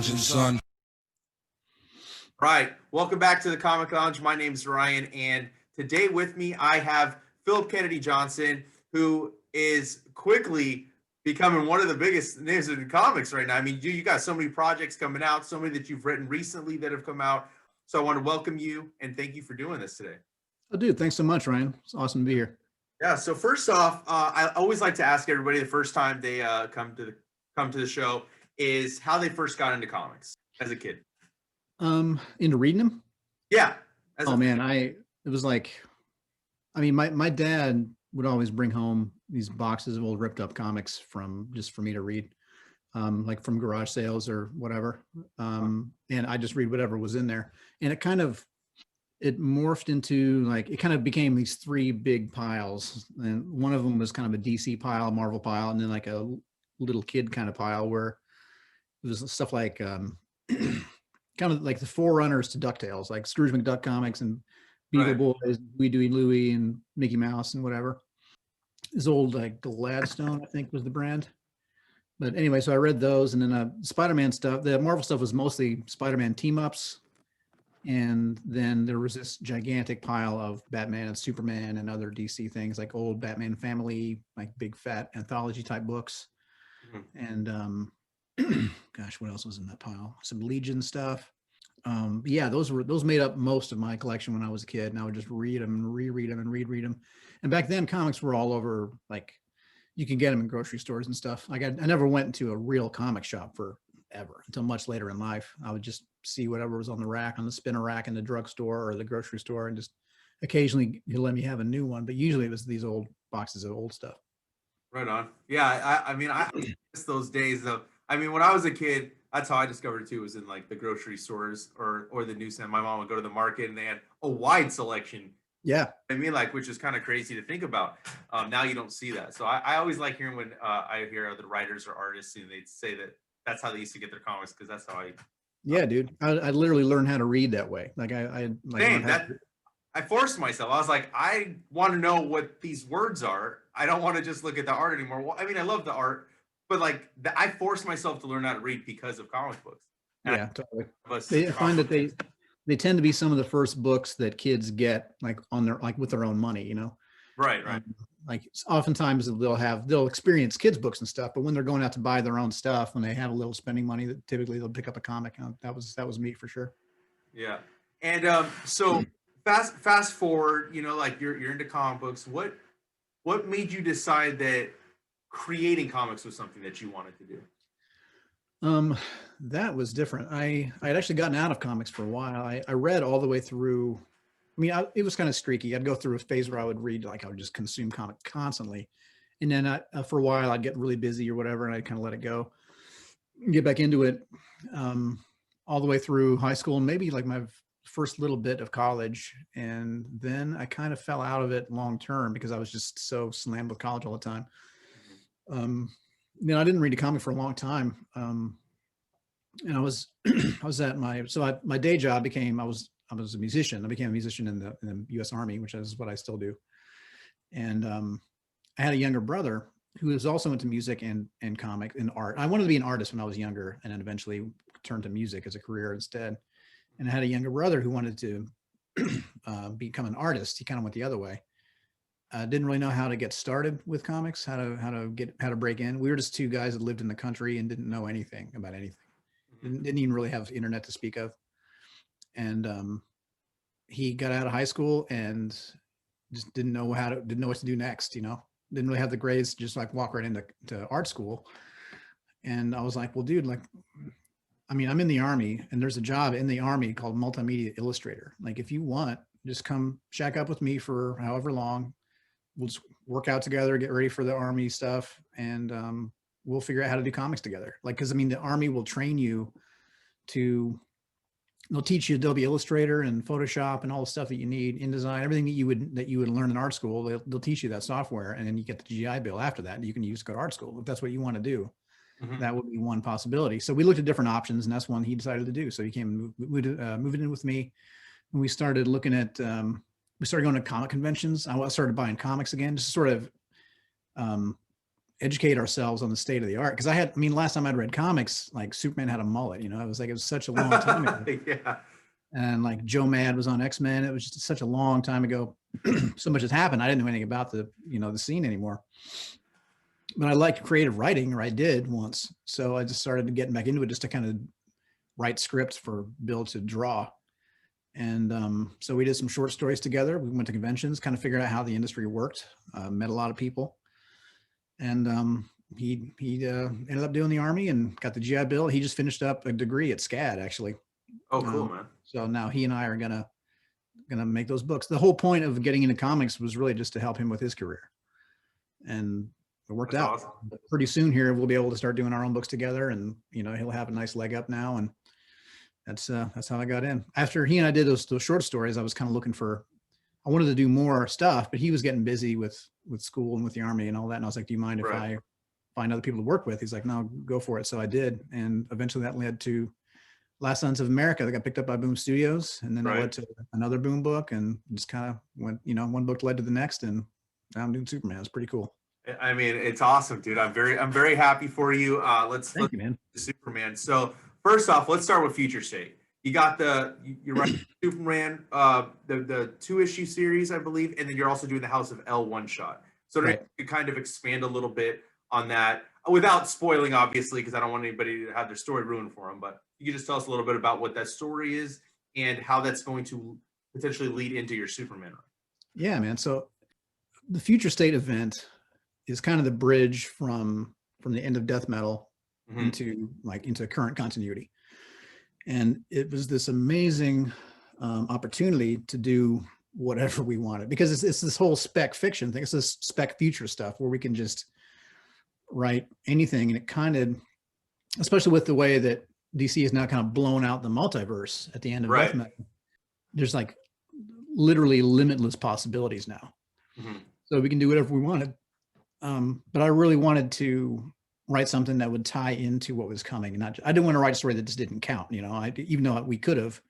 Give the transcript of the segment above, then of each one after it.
lounging, son. Right. Welcome back to the Comic Lounge. My name is Ryan, and today with me I have Phillip Kennedy Johnson, who is quickly becoming one of the biggest names in comics right now. I mean, you got so many projects coming out, so many that you've written recently that have come out. So I want to welcome you and thank you for doing this today. Oh, dude, thanks so much, Ryan. It's awesome to be here. Yeah. So first off, I always like to ask everybody the first time they come to the show is how they first got into comics as a kid. Into reading them? Yeah. It was like, I mean, my dad would always bring home these boxes of old ripped up comics just for me to read, like from garage sales or whatever. And I just read whatever was in there. And it morphed into it kind of became these three big piles. And one of them was kind of a DC pile, Marvel pile, and then like a little kid kind of pile where it was stuff like, kind of like the forerunners to DuckTales, like Scrooge McDuck comics and Beagle Boys, Wee Dewey Louie and Mickey Mouse and whatever. This old like Gladstone, I think, was the brand. But anyway, so I read those, and then Spider-Man stuff. The Marvel stuff was mostly Spider-Man team-ups, and then there was this gigantic pile of Batman and Superman and other DC things, like old Batman family, like big fat anthology type books. And gosh, what else was in that pile? Some Legion stuff. Yeah, those made up most of my collection when I was a kid, and I would just read them and reread them and reread them. And back then, comics were all over. Like, you could get them in grocery stores and stuff. Like, I never went into a real comic shop forever until much later in life. I would just see whatever was on the rack, on the spinner rack in the drugstore or the grocery store, and just occasionally he'd let me have a new one. But usually it was these old boxes of old stuff. Right on. Yeah, I mean, I miss those days though. I mean, when I was a kid, that's how I discovered it too, was in like the grocery stores or the newsstand. My mom would go to the market and they had a wide selection. Yeah. I mean, like, which is kind of crazy to think about. Now you don't see that. So I always like hearing when I hear other writers or artists and they'd say that that's how they used to get their comics, because that's how yeah, dude. I literally learned how to read that way. Like I forced myself. I was like, I want to know what these words are. I don't want to just look at the art anymore. Well, I mean, I love the art, but like I forced myself to learn how to read because of comic books. And yeah, totally. I find that they tend to be some of the first books that kids get like on their, like with their own money, you know? Right. Like oftentimes they'll experience kids books and stuff, but when they're going out to buy their own stuff, when they have a little spending money, that typically they'll pick up a comic. That was me for sure. Yeah. And so fast forward, you know, like you're into comic books. What made you decide that creating comics was something that you wanted to do? That was different. I had actually gotten out of comics for a while. I read all the way through. I mean, it was kind of streaky. I'd go through a phase where I would read, like I would just consume comics constantly. And then for a while I'd get really busy or whatever, and I'd kind of let it go, get back into it, all the way through high school and maybe like my first little bit of college. And then I kind of fell out of it long-term because I was just so slammed with college all the time. You know, I didn't read a comic for a long time. And I was at my day job I was a musician. I became a musician in the U.S. Army, which is what I still do. And I had a younger brother who was also into music and comic and art. I wanted to be an artist when I was younger, and then eventually turned to music as a career instead. And I had a younger brother who wanted to become an artist. He kind of went the other way. Didn't really know how to get started with comics, how to break in. We were just two guys that lived in the country and didn't know anything about anything. Didn't even really have internet to speak of. And he got out of high school and just didn't know what to do next. You know, didn't really have the grades to just like walk right into art school. And I was like, well, dude, like, I mean, I'm in the Army, and there's a job in the Army called multimedia illustrator. Like, if you want, just come shack up with me for however long. We'll just work out together, get ready for the Army stuff, and we'll figure out how to do comics together. Like, because I mean, the Army will train you they'll teach you Adobe Illustrator and Photoshop and all the stuff that you need, InDesign, everything that you would learn in art school. They'll teach you that software, and then you get the GI Bill after that. You can use to go to art school if that's what you want to do. That would be one possibility. So we looked at different options, and that's one he decided to do. So he came moving in with me, and we started looking at. We started going to comic conventions. I started buying comics again, just sort of educate ourselves on the state of the art. Because I mean, last time I'd read comics, like Superman had a mullet. You know, it was such a long time ago. Yeah. And like Joe Mad was on X-Men. It was just such a long time ago. So much has happened. I didn't know anything about the scene anymore. But I liked creative writing, or I did once. So I just started getting back into it just to kind of write scripts for Bill to draw. And so we did some short stories together. We went to conventions, kind of figured out how the industry worked, met a lot of people. And he ended up doing the Army and got the GI Bill. He just finished up a degree at SCAD, actually. Oh, cool, man. So now he and I are gonna make those books. The whole point of getting into comics was really just to help him with his career, and it worked That's out. awesome. But pretty soon here, we'll be able to start doing our own books together, and he'll have a nice leg up now. And that's how I got in. After he and I did those short stories, I was kind of looking for. I wanted to do more stuff, but he was getting busy with school and with the Army and all that. And I was like, "Do you mind if I find other people to work with?" He's like, "No, go for it." So I did, and eventually that led to Last Sons of America that got picked up by Boom Studios, and then that led to another Boom book, and just kind of went, one book led to the next, and now I'm doing Superman. It's pretty cool. I mean, it's awesome, dude. I'm very happy for you. Thank you, man. Superman. So first off, let's start with Future State. You got you're right, Superman, the 2-issue series, I believe, and then you're also doing the House of L one shot. So to kind of expand a little bit on that without spoiling, obviously, because I don't want anybody to have their story ruined for them, but you can just tell us a little bit about what that story is and how that's going to potentially lead into your Superman run. Yeah, man. So the Future State event is kind of the bridge from the end of Death Metal into current continuity. And it was this amazing opportunity to do whatever we wanted, because it's this whole spec fiction thing. It's this spec future stuff where we can just write anything. And it kind of, especially with the way that DC has now kind of blown out the multiverse at the end of Death Metal, there's like literally limitless possibilities now. So we can do whatever we wanted. But I really wanted to write something that would tie into what was coming. And I didn't want to write a story that just didn't count. Even though we could have,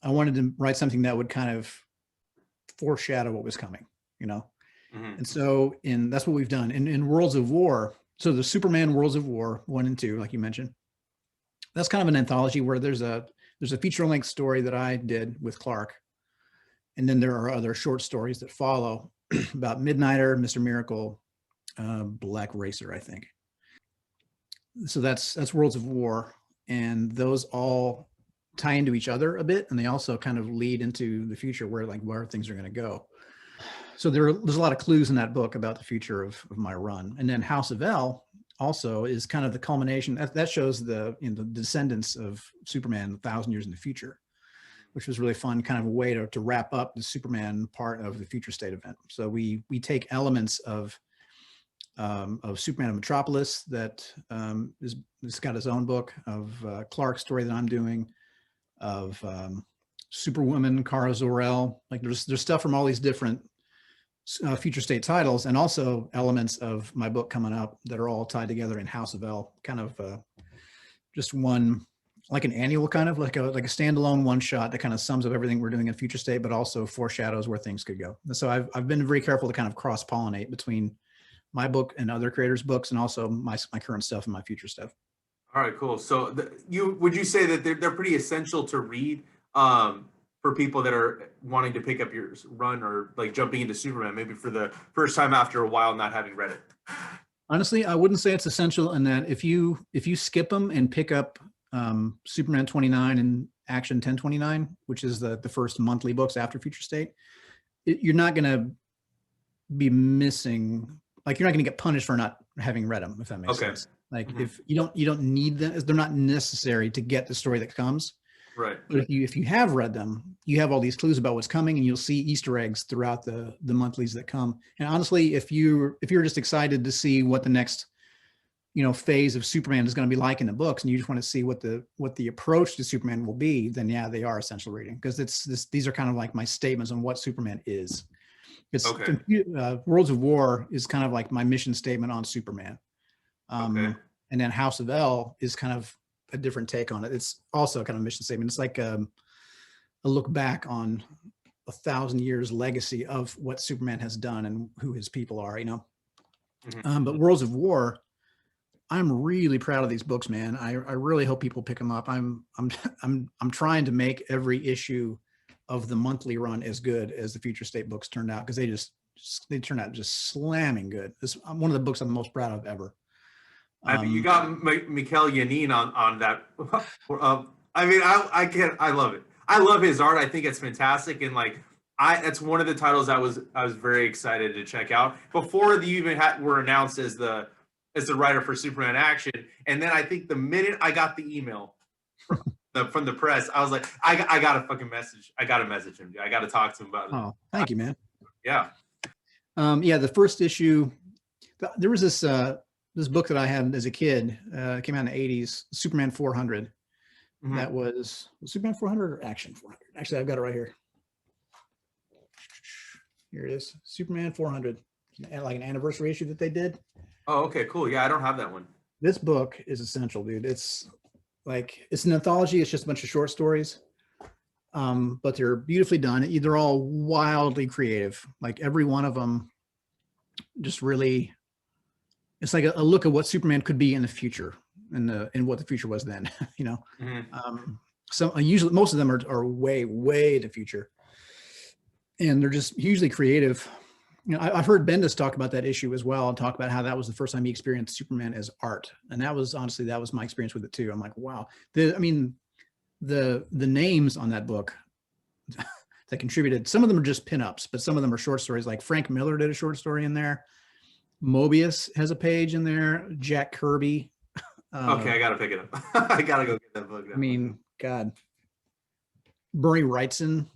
I wanted to write something that would kind of foreshadow what was coming, And so that's what we've done in Worlds of War. So the Superman Worlds of War 1 and 2, like you mentioned, that's kind of an anthology where there's a feature-length story that I did with Clark. And then there are other short stories that follow about Midnighter, Mr. Miracle, Black Racer, I think. So that's Worlds of War, and those all tie into each other a bit, and they also kind of lead into the future where things are going to go. So there's a lot of clues in that book about the future of my run. And then House of L also is kind of the culmination that shows the descendants of Superman 1,000 years in the future, which was really fun, kind of a way to wrap up the Superman part of the Future State event. So we take elements of Superman of Metropolis that is got his own book, of Clark's story that I'm doing, of Superwoman, Kara Zor-El. Like there's stuff from all these different Future State titles, and also elements of my book coming up that are all tied together in House of L, kind of just one, like an annual, kind of like a standalone one shot that kind of sums up everything we're doing in Future State, but also foreshadows where things could go. And so I've been very careful to kind of cross pollinate between my book and other creators' books, and also my current stuff and my future stuff. All right, cool. So would you say that they're pretty essential to read for people that are wanting to pick up your run, or like jumping into Superman maybe for the first time after a while not having read it? Honestly, I wouldn't say it's essential in that if you skip them and pick up Superman 29 and Action 1029, which is the first monthly books after Future State, you're not going to be missing, like you're not going to get punished for not having read them, if that makes sense. Like if you don't need them, they're not necessary to get the story that comes. Right. But if you have read them, you have all these clues about what's coming, and you'll see Easter eggs throughout the monthlies that come. And honestly, if you're just excited to see what the next phase of Superman is going to be like in the books, and you just want to see what the approach to Superman will be, then yeah, they are essential reading, because these are kind of like my statements on what Superman is. Worlds of War is kind of like my mission statement on Superman. And then House of L is kind of a different take on it. It's also kind of a mission statement. It's like a look back on 1,000 years legacy of what Superman has done and who his people are, But Worlds of War, I'm really proud of these books, man. I really hope people pick them up. I'm trying to make every issue of the monthly run as good as the Future State books turned out, because they turned out just slamming good. This is one of the books I'm the most proud of ever. I mean, you got Mikel Yanin on that. I mean, I love it. I love his art. I think it's fantastic, and like that's one of the titles I was very excited to check out before they even were announced as the writer for Superman Action. And then I think the minute I got the email from the press, I was like, I got a fucking message. I got to message him. I got to talk to him about it. Oh, thank you, man. Yeah. Yeah, the first issue, there was this book that I had as a kid, came out in the 80s, Superman 400. That was Superman 400 or Action 400? Actually, I've got it right here. Here it is, Superman 400, like an anniversary issue that they did. Oh, okay, cool. Yeah, I don't have that one. This book is essential, dude. It's an anthology. It's just a bunch of short stories, but they're beautifully done. They're all wildly creative. Like every one of them, just really, it's like a look at what Superman could be in the future, and what the future was then. You know, so usually most of them are way in the future, and they're just hugely creative. You know, I've heard Bendis talk about that issue as well, and talk about how that was the first time he experienced Superman as art, and that was my experience with it too. I'm like, wow. The names on that book that contributed, some of them are just pinups, but some of them are short stories. Like Frank Miller did a short story in there. Mobius has a page in there. Jack Kirby. Okay, I gotta pick it up. I gotta go get that book now. I mean, God. Bernie Wrightson,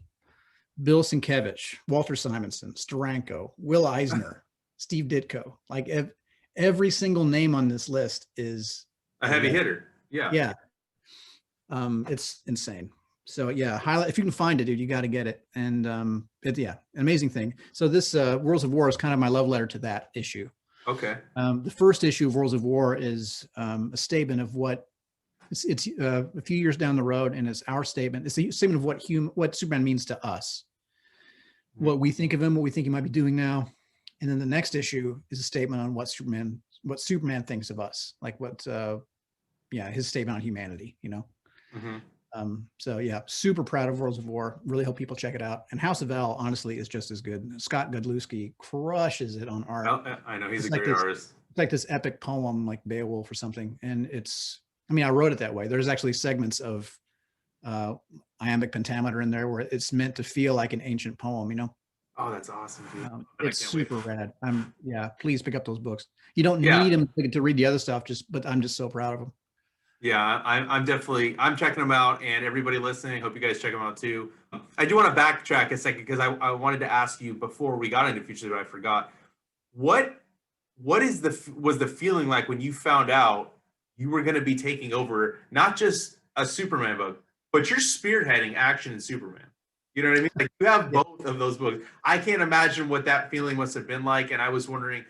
Bill Sienkiewicz, Walter Simonson, Steranko, Will Eisner, Steve Ditko. Like every single name on this list is a heavy hitter. Yeah. Yeah. It's insane. So yeah, highlight, if you can find it, dude, you got to get it. And an amazing thing. So this Worlds of War is kind of my love letter to that issue. Okay. The first issue of Worlds of War is a statement of what it's a few years down the road, and it's our statement. It's a statement of what Superman means to us, what we think of him, what we think he might be doing now. And then the next issue is a statement on what Superman thinks of us, like his statement on humanity, you know? So yeah, super proud of Worlds of War. Really hope people check it out. And House of L, honestly, is just as good. Scott Godlewski crushes it on art. I know, he's a great artist. It's like this epic poem, like Beowulf or something. And I wrote it that way. There's actually segments of iambic pentameter in there where it's meant to feel like an ancient poem, you know? Oh, that's awesome, dude. It's super rad. Please pick up those books. You don't need them to read the other stuff, but I'm just so proud of them. Yeah, I'm checking them out, and everybody listening, hope you guys check them out too. I do want to backtrack a second, because I wanted to ask you before we got into Future, but I forgot. What was the feeling like when you found out you were going to be taking over not just a Superman book, but you're spearheading Action and Superman? You know what I mean? Like, you have both of those books. I can't imagine what that feeling must have been like, and I was wondering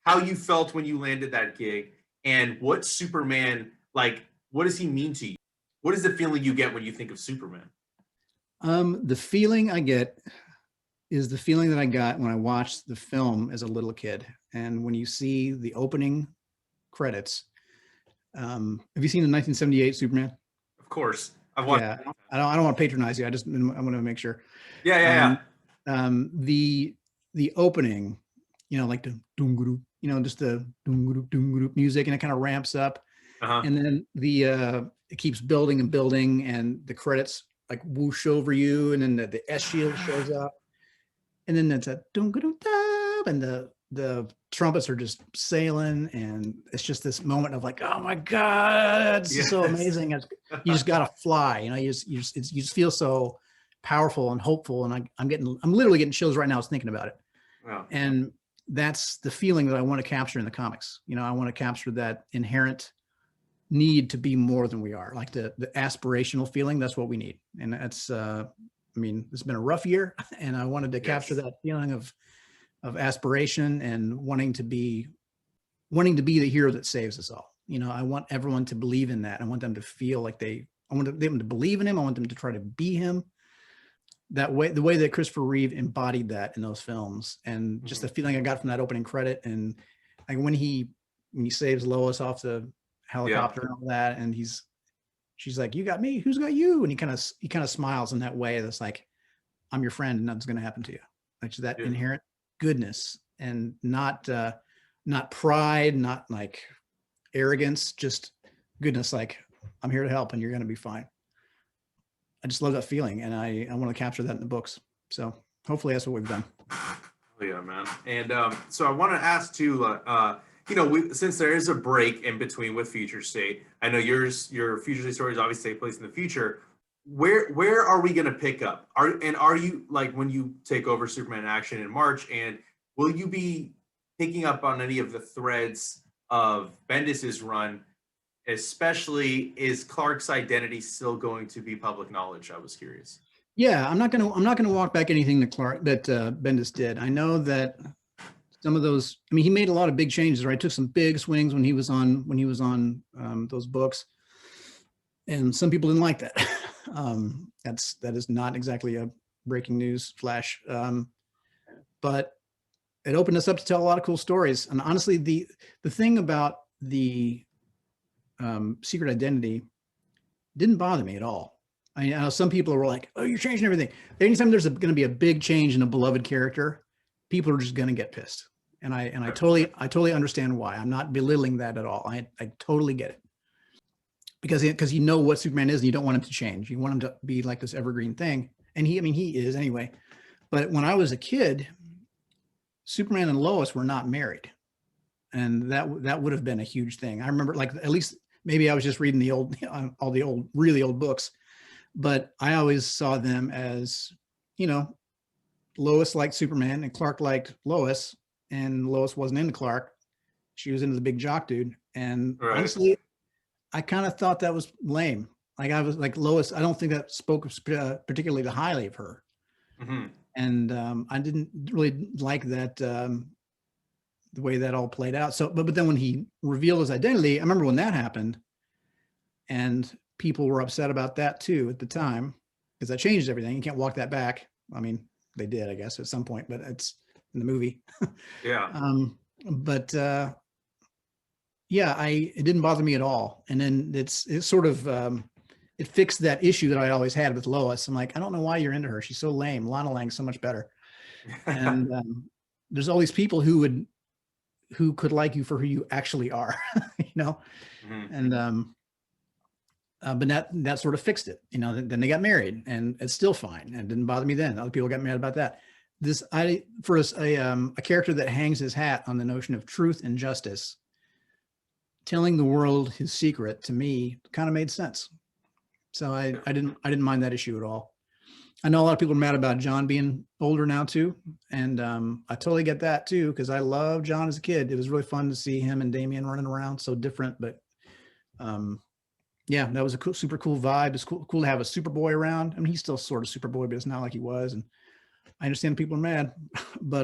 how you felt when you landed that gig, and what Superman, like, what does he mean to you? What is the feeling you get when you think of Superman? The feeling I get is the feeling that I got when I watched the film as a little kid. And when you see the opening credits, have you seen the 1978 Superman? Of course. I've watched. Yeah, I don't want to patronize you. I want to make sure. Yeah. The opening, you know, like the doom, you know, just the doom music, and it kind of ramps up. And then it keeps building and building, and the credits like whoosh over you, and then the S shield shows up, and then that's a and the trumpets are just sailing, and it's just this moment of like, oh my God, it's so amazing. You just gotta fly, you know. You just feel so powerful and hopeful, and I'm literally getting chills right now just thinking about it. Wow. And that's the feeling that I want to capture in the comics. You know, I want to capture that inherent need to be more than we are, like the aspirational feeling. That's what we need. And that's it's been a rough year, and I wanted to capture that feeling of aspiration and wanting to be the hero that saves us all. You know, I want everyone to believe in that. I want them to feel like I want them to believe in him. I want them to try to be him. The way that Christopher Reeve embodied that in those films, and just the feeling I got from that opening credit. And like when he saves Lois off the Yeah. helicopter and all that, and she's like, "You got me. Who's got you?" And he kind of smiles in that way. That's like, "I'm your friend, and nothing's going to happen to you." Like that Yeah. inherent goodness, and not pride, not like arrogance, just goodness. Like, I'm here to help, and you're going to be fine. I just love that feeling, and I want to capture that in the books. So hopefully that's what we've done. Oh, yeah, man. And so I want to ask too, since there is a break in between with Future State, I know your Future State stories obviously take place in the future. Where are we going to pick up? Are you like when you take over Superman Action in March, and will you be picking up on any of the threads of Bendis's run? Especially, is Clark's identity still going to be public knowledge? I was curious. Yeah, I'm not gonna walk back anything that Bendis did. I know that some of those. I mean, he made a lot of big changes, right? Took some big swings when he was on those books, and some people didn't like that. That is not exactly a breaking news flash, but it opened us up to tell a lot of cool stories. And honestly, the thing about the secret identity didn't bother me at all. I know some people were like, "Oh, you're changing everything." Anytime there's going to be a big change in a beloved character, people are just going to get pissed, and I totally understand why. I'm not belittling that at all. I totally get it, because you know what Superman is, and you don't want him to change. You want him to be like this evergreen thing, and he is anyway. But when I was a kid, Superman and Lois were not married, and that would have been a huge thing. I remember, like, at least maybe I was just reading all the old, really old books, but I always saw them as, Lois liked Superman and Clark liked Lois, and Lois wasn't into Clark. She was into the big jock dude. And Right. honestly, I kind of thought that was lame. Like, I was like, Lois, I don't think that spoke particularly highly of her. Mm-hmm. And I didn't really like that, the way that all played out. So, but then when he revealed his identity, I remember when that happened, and people were upset about that too at the time, because that changed everything. You can't walk that back. I mean, they did, I guess, at some point, but it's in the movie. Yeah. But yeah, it didn't bother me at all. And then it's sort of it fixed that issue that I always had with Lois. I'm like, I don't know why you're into her. She's so lame. Lana Lang's so much better. And there's all these people who could like you for who you actually are, Mm-hmm. And but that sort of fixed it. Then they got married, and it's still fine, and it didn't bother me then. Other people got mad about that. For a character that hangs his hat on the notion of truth and justice, telling the world his secret, to me, kind of made sense. So I didn't mind that issue at all. I know a lot of people are mad about John being older now too, and I totally get that too, because I loved John as a kid. It was really fun to see him and Damian running around, so different, but yeah, that was a super cool vibe. It's cool to have a Superboy around. I mean, he's still sort of Superboy, but it's not like he was. And I understand people are mad, but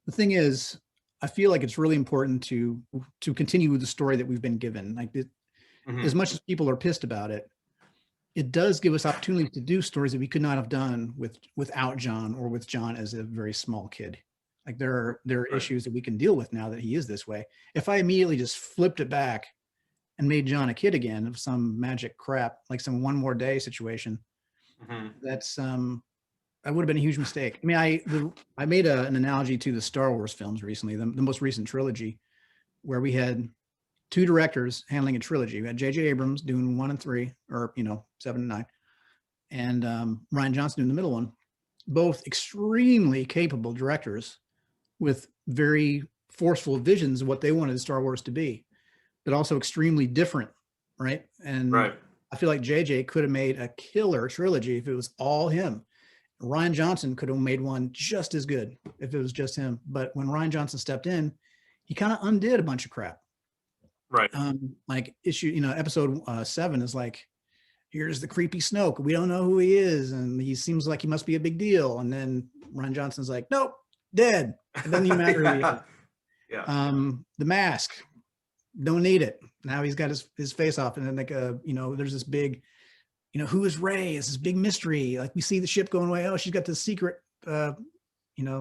the thing is, I feel like it's really important to continue with the story that we've been given. Like, Mm-hmm. as much as people are pissed about it, it does give us opportunities to do stories that we could not have done without John, or with John as a very small kid. Like, there are Right. issues that we can deal with now that he is this way. If I immediately just flipped it back and made John a kid again of some magic crap, like some One More Day situation, Mm-hmm. that would have been a huge mistake. I mean, I made an analogy to the Star Wars films recently, the most recent trilogy, where we had two directors handling a trilogy. We had J.J. Abrams doing 1 and 3, or 7 and 9, and Rian Johnson doing the middle one. Both extremely capable directors with very forceful visions of what they wanted Star Wars to be, but also extremely different, right? And Right. I feel like JJ could have made a killer trilogy if it was all him. Rian Johnson could have made one just as good if it was just him. But when Rian Johnson stepped in, he kind of undid a bunch of crap. Right. Like episode 7 is like, here's the creepy Snoke. We don't know who he is, and he seems like he must be a big deal. And then Rian Johnson's like, nope, dead. It doesn't even matter who he is. Yeah. The mask, don't need it. Now he's got his face off, and then there's this big, who is Rey? It's this big mystery. Like, we see the ship going away. Oh, she's got this secret,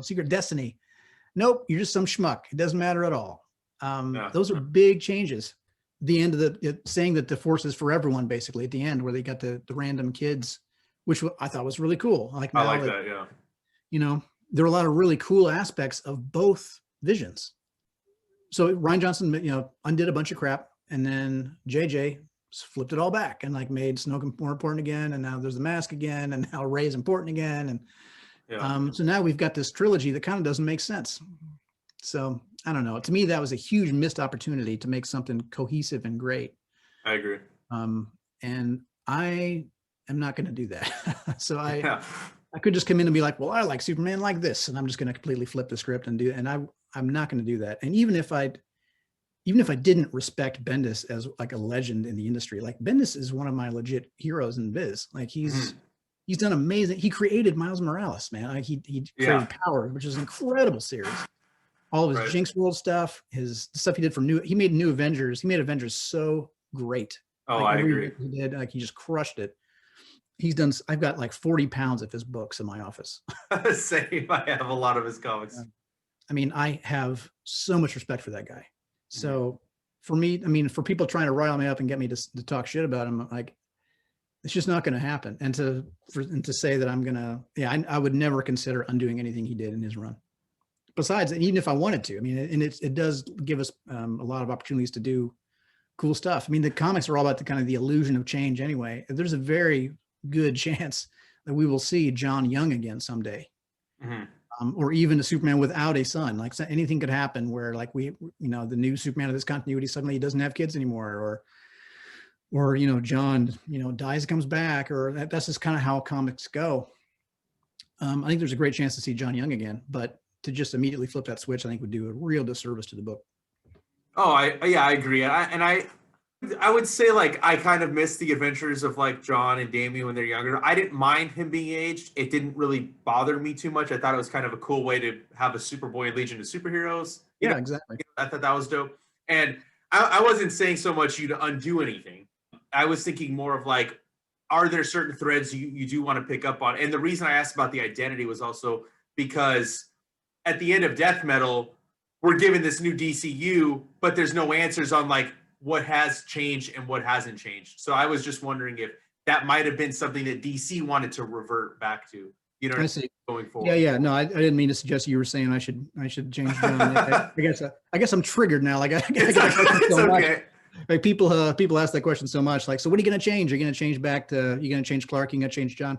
secret destiny. nope, you're just some schmuck. It doesn't matter at all. Yeah. Those are big changes. The end of saying that the force is for everyone, basically at the end, where they got the random kids, which I thought was really cool. Like I now like that. Yeah. you know, there are a lot of really cool aspects of both visions. So Ryan Johnson, undid a bunch of crap, and then JJ flipped it all back and like made Snoke more important again, and now there's the mask again, and now Rey's important again, and Yeah. so now we've got this trilogy that kind of doesn't make sense. So I don't know. To me, that was a huge missed opportunity to make something cohesive and great. I agree. And I am not going to do that. So Yeah. I could just come in and be like, well, I like Superman like this, and I'm just going to completely flip the script and do it. And I'm not going to do that. And even if I didn't respect Bendis as like a legend in the industry, like Bendis is one of my legit heroes in Viz. Like he's done amazing. He created Miles Morales, man. Like he created Power, which is an incredible series. All of his Jinx World stuff, the stuff he did for he made New Avengers. He made Avengers so great. Oh, like I agree. He did, like he just crushed it. I've got like 40 pounds of his books in my office. Same. I have a lot of his comics. I mean, I have so much respect for that guy. So for me, I mean, for people trying to rile me up and get me to talk shit about him, like it's just not going to happen. And to say that I'm going to, I would never consider undoing anything he did in his run. Besides, and even if I wanted to, I mean, and it does give us a lot of opportunities to do cool stuff. I mean, the comics are all about the kind of the illusion of change anyway. There's a very good chance that we will see John Young again someday. Or even a Superman without a son. Like anything could happen where like the new Superman of this continuity suddenly doesn't have kids anymore, or John dies, comes back, or that's just kind of how comics go. I think there's a great chance to see John Young again, but to just immediately flip that switch, I think would do a real disservice to the book. Oh, I agree. I would say like I kind of miss the adventures of like John and Damian when they're younger. I didn't mind him being aged. It didn't really bother me too much. I thought it was kind of a cool way to have a Superboy and Legion of Superheroes. Exactly. I thought that was dope. And I wasn't saying so much you to undo anything. I was thinking more of like, are there certain threads you do want to pick up on? And the reason I asked about the identity was also because at the end of Death Metal, we're given this new DCU, but there's no answers on like what has changed and what hasn't changed. So I was just wondering if that might have been something that DC wanted to revert back to, I see. going forward. Yeah. No, I didn't mean to suggest you were saying I should change John. I guess I'm triggered now. Like it's okay. Like people ask that question so much. Like, so what are you going to change? Are you going to change back to? You going to change Clark? You going to change John?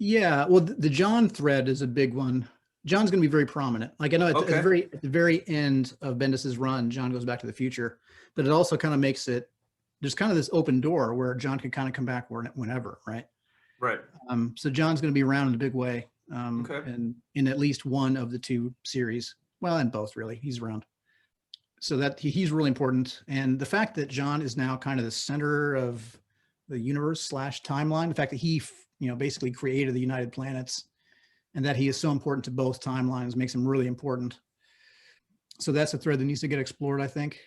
Yeah. Well, the John thread is a big one. John's going to be very prominent. Like I know at the very end of Bendis's run, John goes back to the future, but it also kind of makes it, there's kind of this open door where John can kind of come back whenever, right? Right. So John's going to be around in a big way, and in at least one of the two series. Well, in both really, he's around. So that he's really important. And the fact that John is now kind of the center of the universe / timeline, the fact that he, basically created the United Planets, and that he is so important to both timelines makes him really important. So that's a thread that needs to get explored, I think.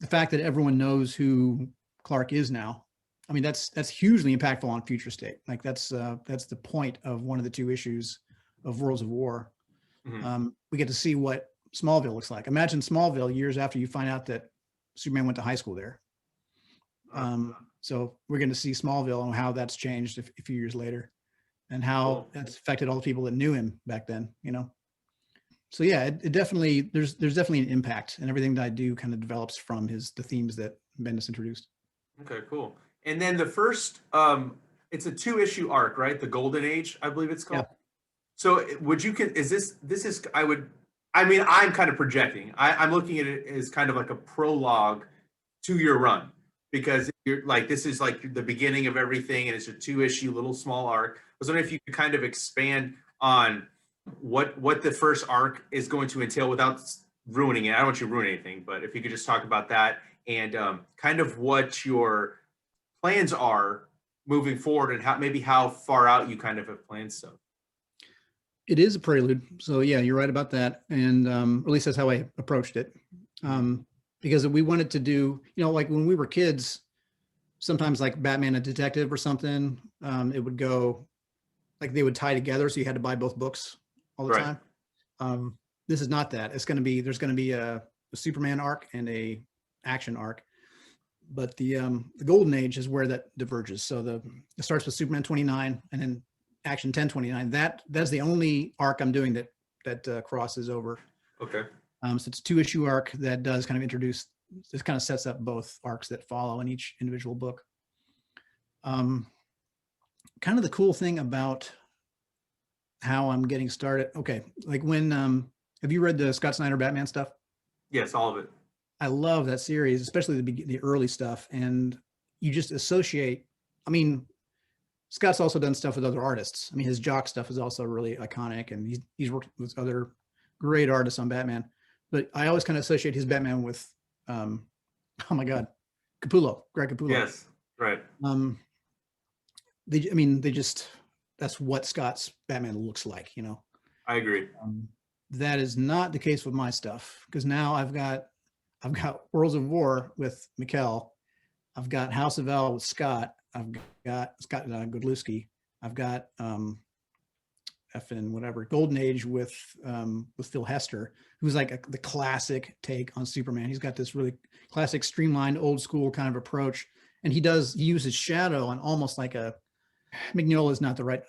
The fact that everyone knows who Clark is now, I mean, that's hugely impactful on Future State. Like that's the point of one of the two issues of Worlds of War. We get to see what Smallville looks like. Imagine Smallville years after you find out that Superman went to high school there. So we're going to see Smallville and how that's changed a few years later, and how that's affected all the people that knew him back then. So yeah, it definitely there's definitely an impact, and everything that I do kind of develops from the themes that Bendis introduced. Okay, cool. And then the first, it's a 2-issue arc, right? The Golden Age, I believe it's called. Yeah. So I'm kind of projecting. I'm looking at it as kind of like a prologue to your run, because you're like, this is like the beginning of everything, and it's a 2-issue little small arc. I was wondering if you could kind of expand on what the first arc is going to entail without ruining it. I don't want you to ruin anything, but if you could just talk about that and kind of what your plans are moving forward, and how far out you kind of have planned stuff. It is a prelude. So yeah, you're right about that. And at least that's how I approached it. Because we wanted to do, like when we were kids, sometimes like Batman and Detective or something, it would go, like they would tie together. So you had to buy both books all the time. this is not that. It's going to be, there's going to be a Superman arc and a action arc, but the Golden Age is where that diverges. So it starts with Superman 29 and then Action 1029. That's the only arc I'm doing that crosses over. Okay. So it's a 2-issue arc that does kind of introduce, this kind of sets up both arcs that follow in each individual book. Kind of the cool thing about how I'm getting started. Okay. Like when, have you read the Scott Snyder Batman stuff? Yes, all of it. I love that series, especially the early stuff. And you just associate, I mean, Scott's also done stuff with other artists. I mean, his Jock stuff is also really iconic, and he's worked with other great artists on Batman. But I always kind of associate his Batman with, oh my God, Greg Capullo. Yes, right. They just, that's what Scott's Batman looks like, you know. I agree. That is not the case with my stuff, because now I've got Worlds of War with Mikkel. I've got House of L with Scott. I've got Scott Godlewski. I've got Golden Age with Phil Hester, who's like the classic take on Superman. He's got this really classic, streamlined, old school kind of approach, and he uses shadow on almost like a Mignola is not the right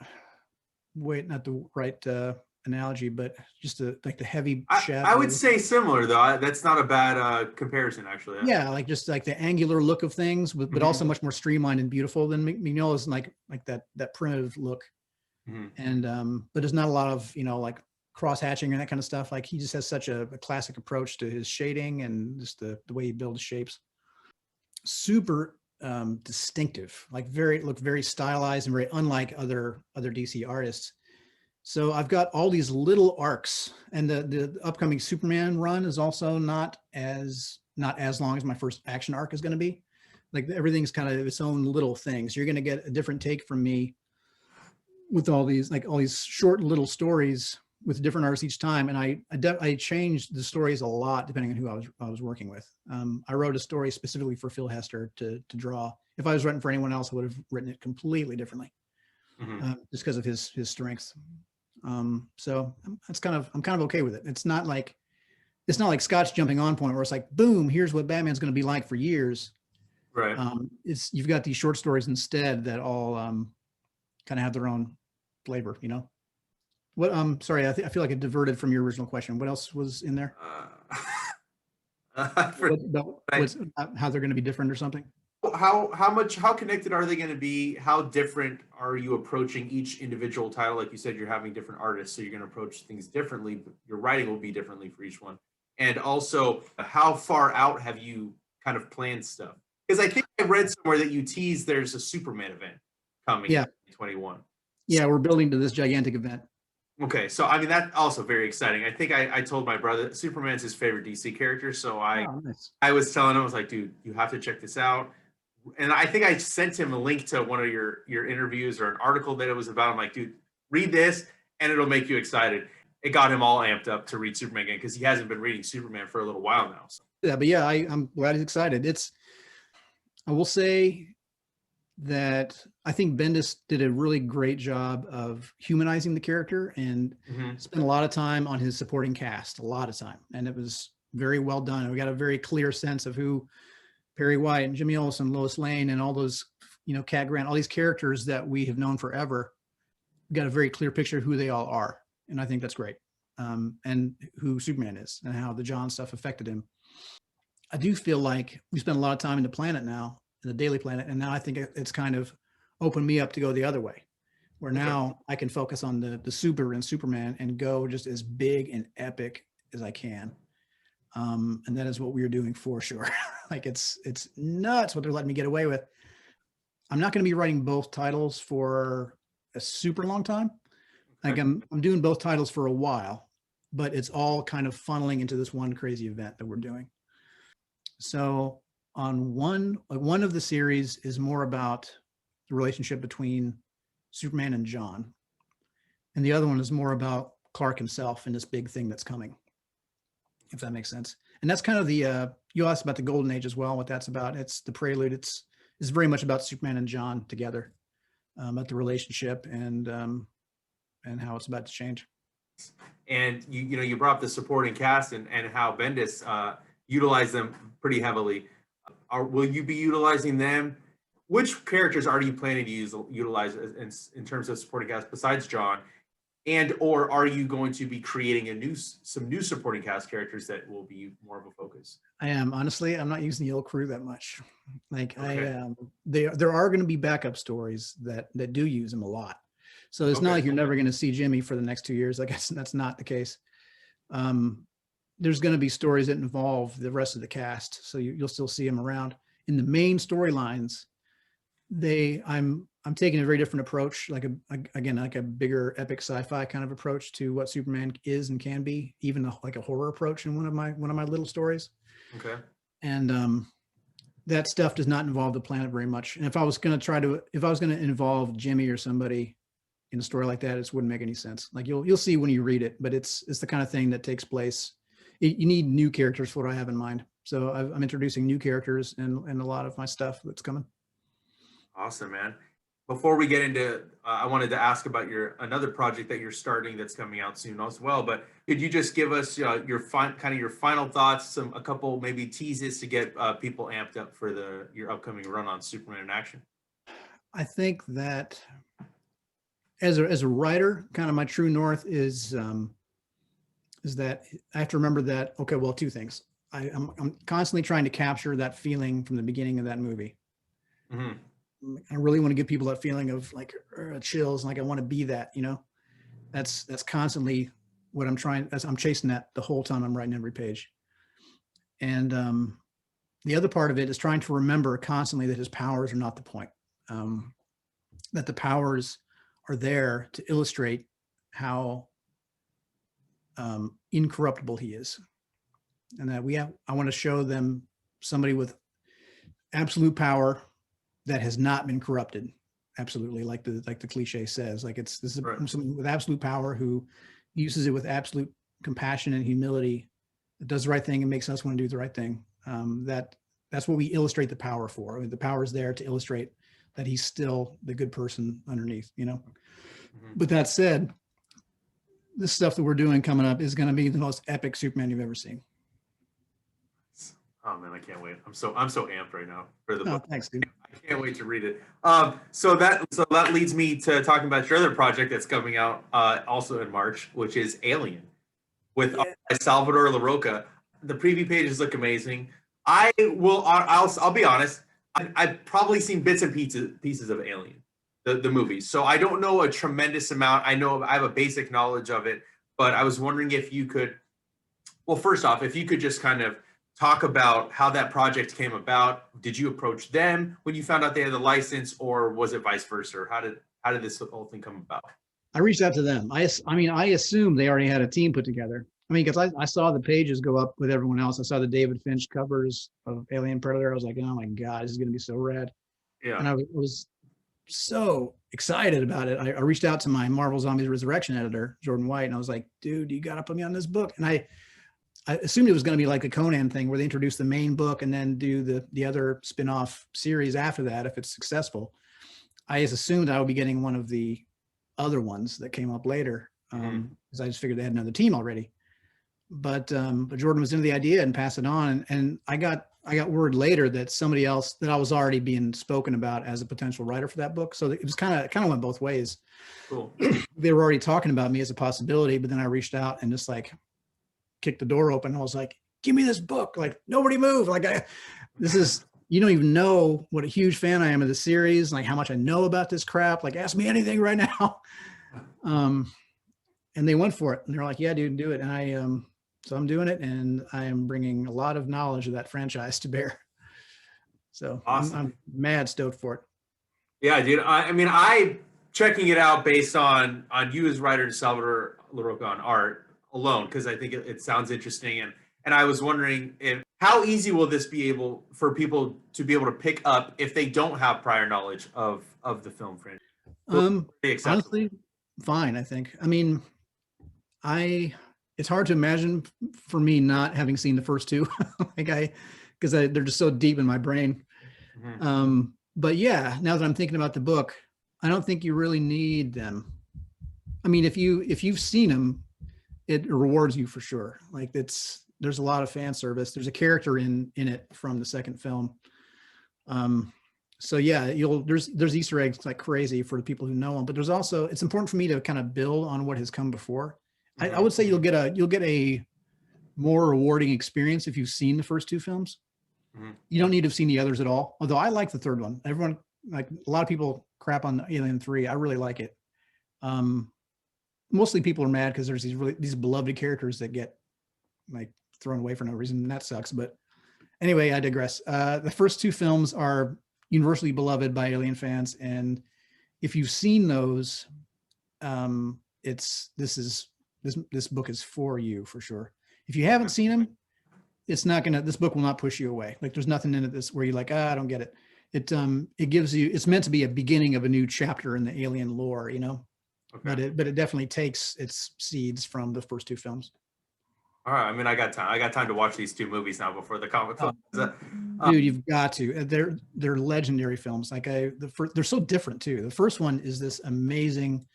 analogy, but just like the heavy shadow. I would say similar though. That's not a bad comparison, actually. Yeah, like just like the angular look of things, but also much more streamlined and beautiful than Mignola's like that primitive look. And but there's not a lot of, you know, like cross hatching and that kind of stuff. Like he just has such a classic approach to his shading and just the way he builds shapes. Super distinctive, like very stylized and very unlike other DC artists. So I've got all these little arcs, and the upcoming Superman run is also not as long as my first action arc is going to be. Like everything's kind of its own little things. You're going to get a different take from me with all these short little stories with different artists each time. And I changed the stories a lot depending on who I was working with. I wrote a story specifically for Phil Hester to draw. If I was writing for anyone else, I would have written it completely differently, just because of his strengths. So I'm kind of okay with it. It's not like Scott's jumping on point where it's like, boom, here's what Batman's going to be like for years. Right. You've got these short stories instead that all kind of have their own flavor, you know. What? Sorry, I feel like it diverted from your original question. What else was in there? How they're going to be different or something? How connected are they going to be? How different are you approaching each individual title? Like you said, you're having different artists, so you're going to approach things differently. But your writing will be differently for each one. And also, how far out have you kind of planned stuff? Because I think I read somewhere that you teased there's a Superman event coming in 2021. Yeah, we're building to this gigantic event. Okay, so I mean that's also very exciting. I think I told my brother Superman's his favorite DC character, so I was telling him, I was like, dude, you have to check this out. And I think I sent him a link to one of your interviews or an article that it was about. I'm like, dude, read this and it'll make you excited. It got him all amped up to read Superman again because he hasn't been reading Superman for a little while now. So. Yeah, but yeah, I'm glad he's excited. I will say that I think Bendis did a really great job of humanizing the character and spent a lot of time on his supporting cast, a lot of time. And it was very well done. And we got a very clear sense of who Perry White and Jimmy Olsen, Lois Lane, and all those, you know, Cat Grant, all these characters that we have known forever. We got a very clear picture of who they all are. And I think that's great. And who Superman is and how the John stuff affected him. I do feel like we spend a lot of time in the Planet now, in the Daily Planet, and now I think it's kind of opened me up to go the other way, where now I can focus on the super and Superman and go just as big and epic as I can. And that is what we are doing for sure. Like it's nuts what they're letting me get away with. I'm not going to be writing both titles for a super long time. Like I'm doing both titles for a while, but it's all kind of funneling into this one crazy event that we're doing. So on one of the series is more about the relationship between Superman and John. And the other one is more about Clark himself and this big thing that's coming, if that makes sense. And that's kind of you asked about the Golden Age as well, what that's about. It's the prelude. It's very much about Superman and John together, about the relationship and how it's about to change. And you brought up the supporting cast and how Bendis utilized them pretty heavily. Will you be utilizing them? Which characters are you planning to utilize in terms of supporting cast besides John? And or are you going to be creating some new supporting cast characters that will be more of a focus? I am, honestly, I'm not using the old crew that much. Like Okay. there are going to be backup stories that do use them a lot. So it's not Okay. like you're never going to see Jimmy for the next 2 years. I guess that's not the case. There's going to be stories that involve the rest of the cast, so you'll still see him around. In the main storylines, I'm taking a very different approach, like a bigger epic sci-fi kind of approach to what Superman is and can be, even like a horror approach in one of my little stories. Okay. And that stuff does not involve the planet very much. And if I was going to involve Jimmy or somebody in a story like that, it wouldn't make any sense. Like you'll see when you read it, but it's the kind of thing that takes place. You need new characters for what I have in mind. So I'm introducing new characters and a lot of my stuff that's coming. Awesome, man. Before we get into, I wanted to ask about another project that you're starting that's coming out soon as well. But could you just give us your final thoughts, a couple maybe teases to get people amped up for your upcoming run on Superman in Action? I think that as a writer, kind of my true north is that I have to remember that. Okay, well, two things. I'm constantly trying to capture that feeling from the beginning of that movie. Mm-hmm. I really want to give people that feeling of like chills, like I want to be that, that's constantly what I'm trying, as I'm chasing that the whole time I'm writing every page. And the other part of it is trying to remember constantly that his powers are not the point, that the powers are there to illustrate how incorruptible he is. And that I want to show them somebody with absolute power that has not been corrupted, absolutely, like the cliche says. Like this is Right. someone with absolute power who uses it with absolute compassion and humility, that does the right thing and makes us want to do the right thing. That's what we illustrate the power for. I mean, the power is there to illustrate that he's still the good person underneath, Mm-hmm. But that said, this stuff that we're doing coming up is going to be the most epic Superman you've ever seen. Oh man, I can't wait. I'm so amped right now for the book. Thanks, dude. I can't wait to read it. So that leads me to talking about your other project that's coming out also in March, which is Alien, with Salvador Larroca. The preview pages look amazing. I'll be honest. I've probably seen bits and pieces of Alien, the movie. So I don't know a tremendous amount. I know I have a basic knowledge of it, but I was wondering if you could. Well, first off, if you could just kind of talk about how that project came about. Did you approach them when you found out they had the license, or was it vice versa? Or how did this whole thing come about? I reached out to them. I assumed they already had a team put together. I mean, because I saw the pages go up with everyone else. I saw the David Finch covers of Alien Predator. I was like, oh my God, this is going to be so rad. Yeah. And I was so excited about it. I reached out to my Marvel Zombies Resurrection editor, Jordan White, and I was like, dude, you got to put me on this book. And I assumed it was going to be like a Conan thing where they introduce the main book and then do the other spin-off series after that if it's successful. I just assumed I would be getting one of the other ones that came up later because I just figured they had another team already. But Jordan was into the idea and passed it on, and I got word later that somebody else that I was already being spoken about as a potential writer for that book. So it was kind of went both ways. Cool. They were already talking about me as a possibility, but then I reached out and just like kicked the door open. I was like, give me this book. Like, nobody move. Like, you don't even know what a huge fan I am of the series, like how much I know about this crap. Like, ask me anything right now. And they went for it. And they're like, yeah, dude, do it. And so I'm doing it. And I am bringing a lot of knowledge of that franchise to bear. So awesome. I'm mad stoked for it. Yeah, dude. I mean, checking it out based on you as writer and Salvador Larroca on art alone, because I think it sounds interesting, and I was wondering how easy will this be for people to be able to pick up if they don't have prior knowledge of the film franchise? Honestly, fine. I think. I mean, it's hard to imagine for me not having seen the first two, because they're just so deep in my brain. Mm-hmm. But yeah, now that I'm thinking about the book, I don't think you really need them. I mean, if you've seen them, it rewards you for sure. Like there's a lot of fan service. There's a character in it from the second film. So yeah, there's Easter eggs like crazy for the people who know them, but there's also, it's important for me to kind of build on what has come before. I would say you'll get a more rewarding experience if you've seen the first two films. You don't need to have seen the others at all. Although I like the third one. Everyone, like a lot of people crap on Alien 3. I really like it. Mostly people are mad because there's these beloved characters that get like thrown away for no reason, and that sucks. But anyway, I digress. The first two films are universally beloved by Alien fans, and if you've seen those, this book is for you for sure. If you haven't seen them, this book will not push you away. Like there's nothing in it where you're like, I don't get it. It gives you, it's meant to be a beginning of a new chapter in the Alien lore, Okay. But it definitely takes its seeds from the first two films. All right. I mean, I got time to watch these two movies now before the comic book. Dude, you've got to. They're legendary films. Like they're so different too. The first one is this amazing,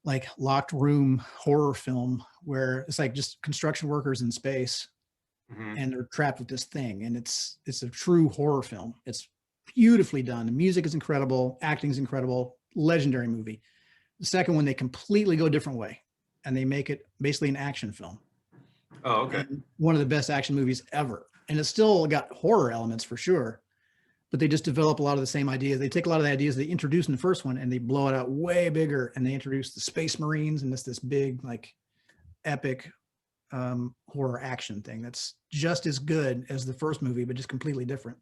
like locked room horror film where it's like just construction workers in space, and they're trapped with this thing, and it's a true horror film. It's beautifully done. The music is incredible, acting is incredible, legendary movie. The second one, they completely go a different way, and they make it basically an action film. Oh, okay. And one of the best action movies ever. And it's still got horror elements for sure, but they just develop a lot of the same ideas. They take a lot of the ideas they introduced in the first one and they blow it out way bigger. And they introduce the Space Marines and this big, like epic horror action thing that's just as good as the first movie, but just completely different.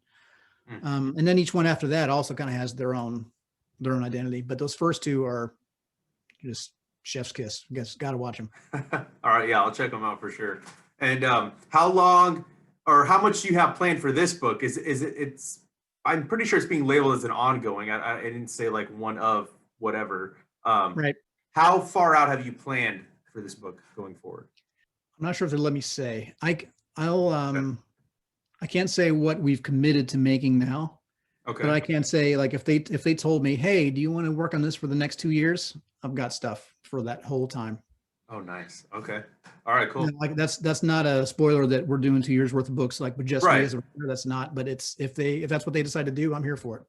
And then each one after that also kind of has their own identity. But those first two are just chef's kiss. I guess got to watch them. All right, yeah, I'll check them out for sure. And how long or how much do you have planned for this book? It's I'm pretty sure it's being labeled as an ongoing. I didn't say like one of whatever. Right. How far out have you planned for this book going forward? I'm not sure if they let me say. I can't say what we've committed to making now. Okay. But I can say, like, if they told me, hey, do you want to work on this for the next 2 years? I've got stuff for that whole time. Oh, nice. Okay. All right, cool. Like that's not a spoiler that we're doing 2 years worth of books, like with just me as a writer. That's not, but it's if that's what they decide to do, I'm here for it.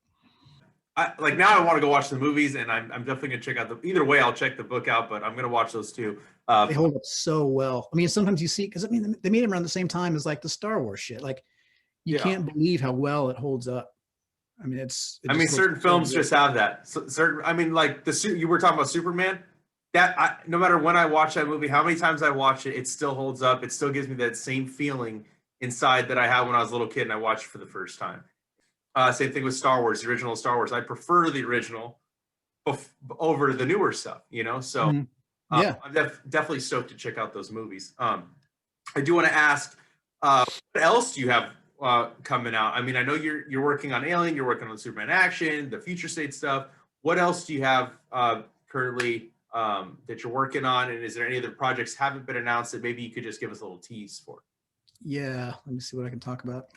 Now I want to go watch the movies, and I'm definitely gonna check out either way. I'll check the book out, but I'm gonna watch those too. They hold up so well. I mean, sometimes you see, because I mean, they made them around the same time as like the Star Wars shit. Like, you can't believe how well it holds up. I mean, certain films just have that. I mean, like you were talking about Superman. No matter when I watch that movie, how many times I watch it, it still holds up. It still gives me that same feeling inside that I had when I was a little kid and I watched it for the first time. Same thing with Star Wars, the original Star Wars. I prefer the original over the newer stuff, So I'm definitely stoked to check out those movies. I do want to ask, what else do you have coming out? I mean, I know you're working on Alien, you're working on Superman Action, the Future State stuff. What else do you have currently that you're working on? And is there any other projects haven't been announced that maybe you could just give us a little tease for? Yeah, let me see what I can talk about.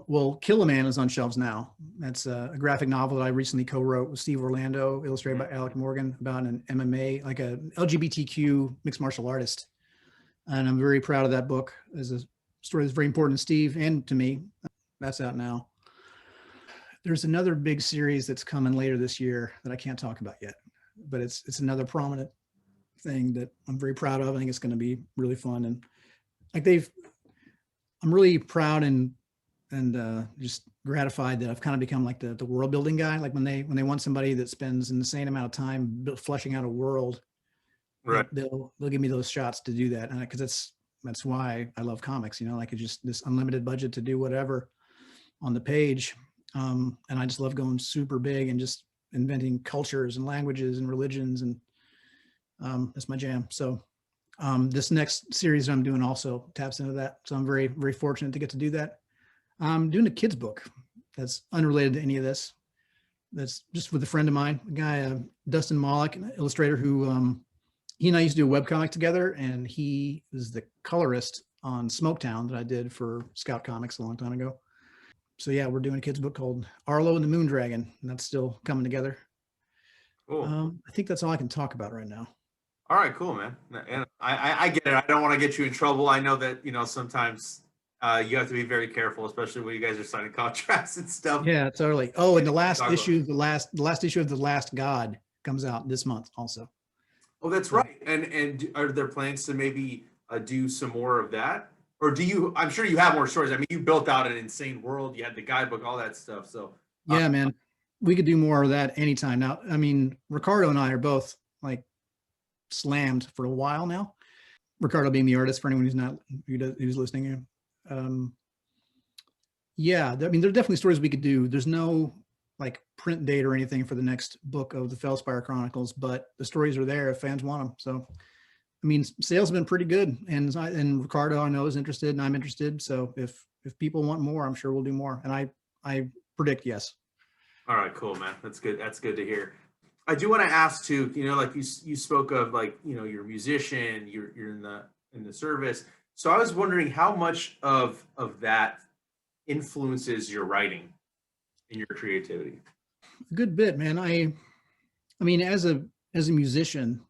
Well, Kill a Man is on shelves now. That's a graphic novel that I recently co-wrote with Steve Orlando, illustrated by Alec Morgan, about an MMA, like a LGBTQ mixed martial artist. And I'm very proud of that book. As a story that's very important to Steve and to me. That's out now. There's another big series that's coming later this year that I can't talk about yet, but it's another prominent thing that I'm very proud of. I think it's going to be really fun. And like I'm really proud and just gratified that I've kind of become like the world building guy. Like when they want somebody that spends an insane amount of time fleshing out a world, right? They'll give me those shots to do that, and because that's why I love comics. Like it's just this unlimited budget to do whatever on the page, and I just love going super big and just inventing cultures and languages and religions, and that's my jam. So this next series that I'm doing also taps into that. So I'm very, very fortunate to get to do that. I'm doing a kid's book that's unrelated to any of this. That's just with a friend of mine, a guy, Dustin Mollick, an illustrator who he and I used to do a webcomic together, and he was the colorist on Smoketown that I did for Scout Comics a long time ago. So yeah, we're doing a kid's book called Arlo and the Moon Dragon, and that's still coming together. Cool. I think that's all I can talk about right now. All right, cool, man. And I get it. I don't want to get you in trouble. I know that, sometimes you have to be very careful, especially when you guys are signing contracts and stuff. Yeah, totally. Oh, and the last Talk about. issue, the last issue of The Last God comes out this month also. Oh, that's So right. And are there plans to maybe do some more of that? Or do you? I'm sure you have more stories. I mean, you built out an insane world. You had the guidebook, all that stuff. So, uh, yeah, man, we could do more of that anytime. Now, I mean, Ricardo and I are both like slammed for a while now. Ricardo being the artist, for anyone who's not who's listening. Um, yeah, I mean, there are definitely stories we could do. There's no like print date or anything for the next book of the Fellspire Chronicles, but the stories are there if fans want them. So, I mean, sales have been pretty good, and Ricardo I know is interested, and I'm interested. So if people want more, I'm sure we'll do more. And I predict yes. all right, cool, man. That's good. That's good to hear. I do want to ask too. Like you spoke of, like, you're a musician. You're in the service. So I was wondering how much of that influences your writing and your creativity. A good bit, man. I mean, as a musician,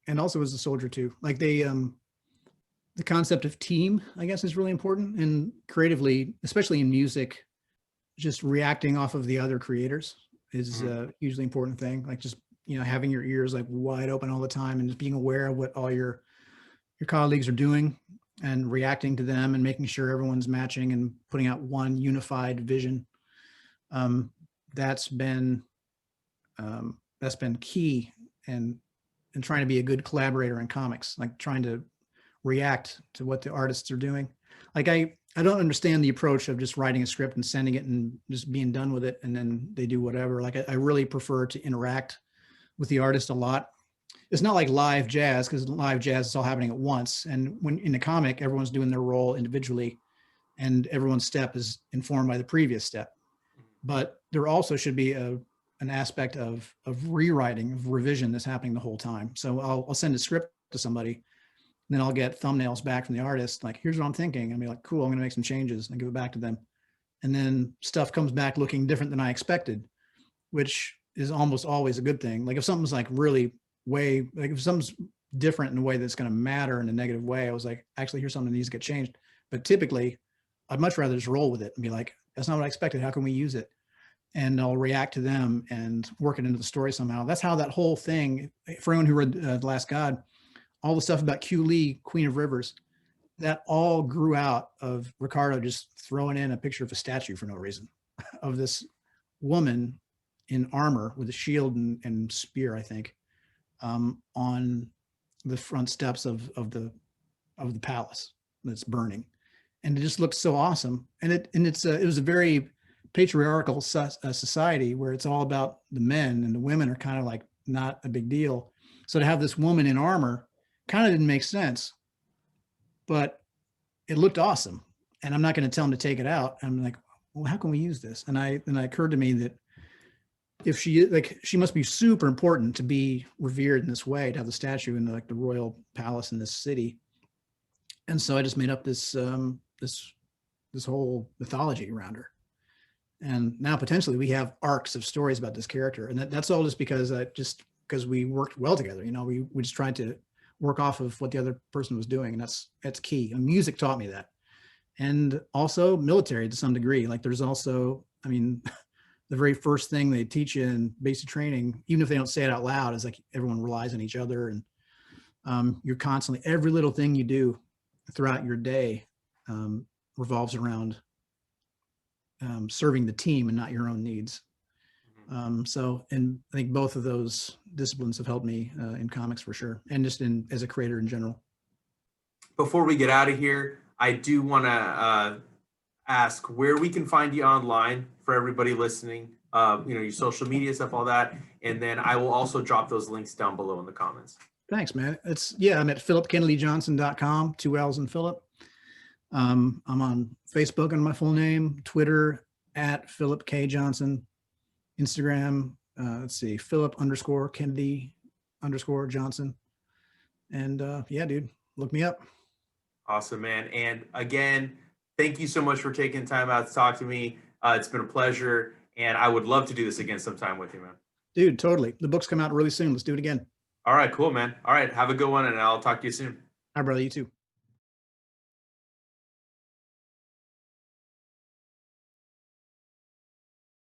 and also as a soldier too, like the concept of team, I guess, is really important, and creatively, especially in music, just reacting off of the other creators is Mhm. a hugely important thing. Like just having your ears like wide open all the time and just being aware of what all your colleagues are doing and reacting to them and making sure everyone's matching and putting out one unified vision. Um, that's been that's been key, and trying to be a good collaborator in comics, like trying to react to what the artists are doing. Like I don't understand the approach of just writing a script and sending it and just being done with it and then they do whatever. Like I really prefer to interact with the artist a lot. It's not like live jazz, because live jazz is all happening at once. And when in the comic, everyone's doing their role individually and everyone's step is informed by the previous step. But there also should be an aspect of rewriting, of revision that's happening the whole time. So I'll send a script to somebody, then I'll get thumbnails back from the artist, like, here's what I'm thinking. I'll be like, cool, I'm gonna make some changes and give it back to them. And then stuff comes back looking different than I expected, which is almost always a good thing. Like if something's like really like if something's different in a way that's gonna matter in a negative way, I was like, actually, here's something that needs to get changed. But typically, I'd much rather just roll with it and be like, that's not what I expected. How can we use it? And I'll react to them and work it into the story somehow. That's how that whole thing, for anyone who read The Last God, all the stuff about Q Lee, Queen of Rivers, that all grew out of Ricardo just throwing in a picture of a statue for no reason of this woman in armor with a shield and spear, I think, on the front steps of the palace that's burning, and it just looks so awesome. And it was a very patriarchal society where it's all about the men and the women are kind of like not a big deal. So to have this woman in armor kind of didn't make sense, but it looked awesome. And I'm not going to tell him to take it out. I'm like, well, how can we use this? And it occurred to me that if she must be super important to be revered in this way, to have the statue in the royal palace in this city. And so I just made up this whole mythology around her. And now potentially we have arcs of stories about this character. And that's all just because we worked well together. We just tried to work off of what the other person was doing. And that's key. And music taught me that. And also military to some degree. Like there's also, I mean, the very first thing they teach you in basic training, even if they don't say it out loud, is like everyone relies on each other. And you're constantly, every little thing you do throughout your day revolves around serving the team and not your own needs. And I think both of those disciplines have helped me in comics for sure, and just as a creator in general. Before we get out of here, I do want to ask where we can find you online for everybody listening. Your social media stuff, all that, and then I will also drop those links down below in the comments. Thanks, man. I'm at phillipkennedyjohnson.com, 2 L's in Philip. I'm on Facebook under my full name, Twitter at Phillip K. Johnson, Instagram, Phillip_Kennedy_Johnson. And yeah, dude, look me up. Awesome, man. And again, thank you so much for taking time out to talk to me. It's been a pleasure, and I would love to do this again sometime with you, man. Dude, totally. The books come out really soon. Let's do it again. All right, cool, man. All right, have a good one, and I'll talk to you soon. Hi, brother. You too.